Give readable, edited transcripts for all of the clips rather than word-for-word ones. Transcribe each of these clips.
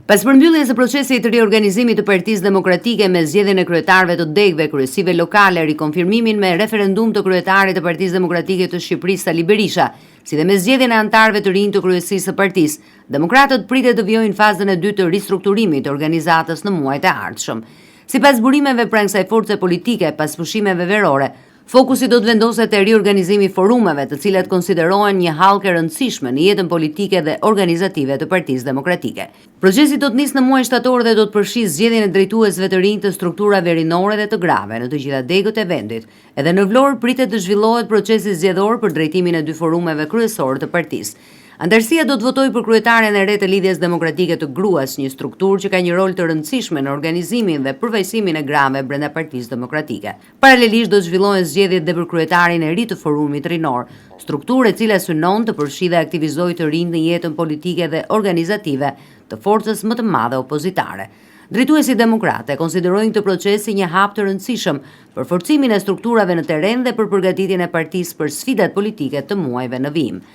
Pas përmbylljes së procesit të riorganizimit të Partisë Demokratike me zgjedhjen e kryetarëve të degëve, kryesive lokale, rikonfirmimin me referendum të kryetarit të Partisë Demokratike të Shqipërisë Sali Berisha, si dhe me zgjedhjen e anëtarëve të rinj të kryesisë së partisë, demokratët pritet të vijojnë fazën e dytë të ristrukturimit të organizatës në muajt e ardhshëm. Sipas burimeve pranë kësaj force politike, pas pushimeve verore, fokusi do të vendoset te riorganizimi i forumeve, të cilat konsiderohen një hallkë e rëndësishme në jetën politike dhe organizative të Partisë Demokratike. Procesi do të nisë në muajin shtator dhe do të përfshijë zgjedhjen e drejtuesve të rinj të strukturave rinore dhe të grave në të gjitha degët e vendit. Edhe në Vlorë pritet të zhvillohet procesi zgjedhor për drejtimin e dy forumeve kryesorë të partisë. Antarësia do të votojë për kryetaren e re të Lidhjes Demokratike të Gruas, një strukturë që ka një rol të rëndësishme në organizimin dhe përfaqësimin e grave brenda Partisë Demokratike. Paralelisht do të zhvillohen zgjedhjet dhe për kryetarin e ri të forumit rinor, strukturë e cila synon të përfshijë dhe aktivizojë të rinj në jetën politike dhe organizative të forcës më të madhe opozitare. Drejtuesit demokratë konsiderojnë këtë proces si një hap të rëndësishëm për forcimin e strukturave në terren dhe për përgatitjen e partisë për sfidat politike të muajve në vijim.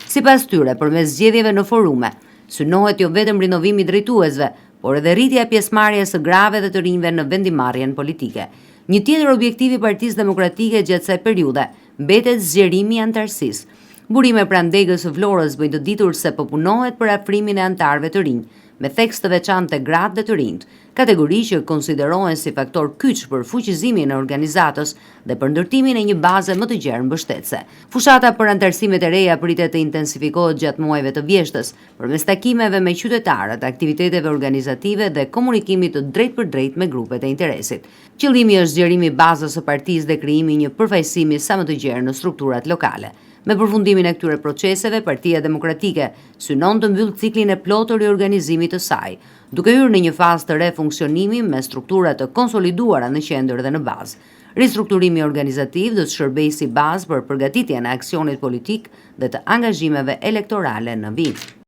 Sipas tyre, përmes zgjedhjeve në forume, synohet jo vetëm rinovimi i drejtuesve, por edhe rritja e pjesëmarrjes së grave dhe të rinjve në vendimarrjen politike. Një tjetër objektiv i Partisë Demokratike gjatë kësaj periudhe mbetet zgjerimi i antarësisë. Burime pranë degës së Vlorës bëjnë të ditur se po punohet për afrimin e antarëve të rinj, me theks të veçantë të gratë dhe të rinjt, kategori që konsiderohen si faktor kyç për fuqizimin e organizatës dhe për ndërtimin e një baze më të gjerë mbështetëse. Fushata për antarësimet e reja pritet të intensifikohet gjatë muajve të vjeshtës, përmes takimeve me qytetarët, aktiviteteve organizative dhe komunikimit të drejt për drejt me grupet e interesit. Qëllimi është zgjerimi i bazës së partisë dhe krijimi i një përfaqësimi sa më të gjerë në strukturat lokale. Me përfundimin e këtyre proceseve, Partia Demokratike synon të mbyll ciklin e plotë të riorganizimit të saj, duke hyrë në një fazë të re funksionimi me struktura të konsoliduara në qendër dhe në bazë. Ristrukturimi organizativ do të shërbejë si bazë për përgatitjen e aksionit politik dhe të angazhimeve elektorale në vit.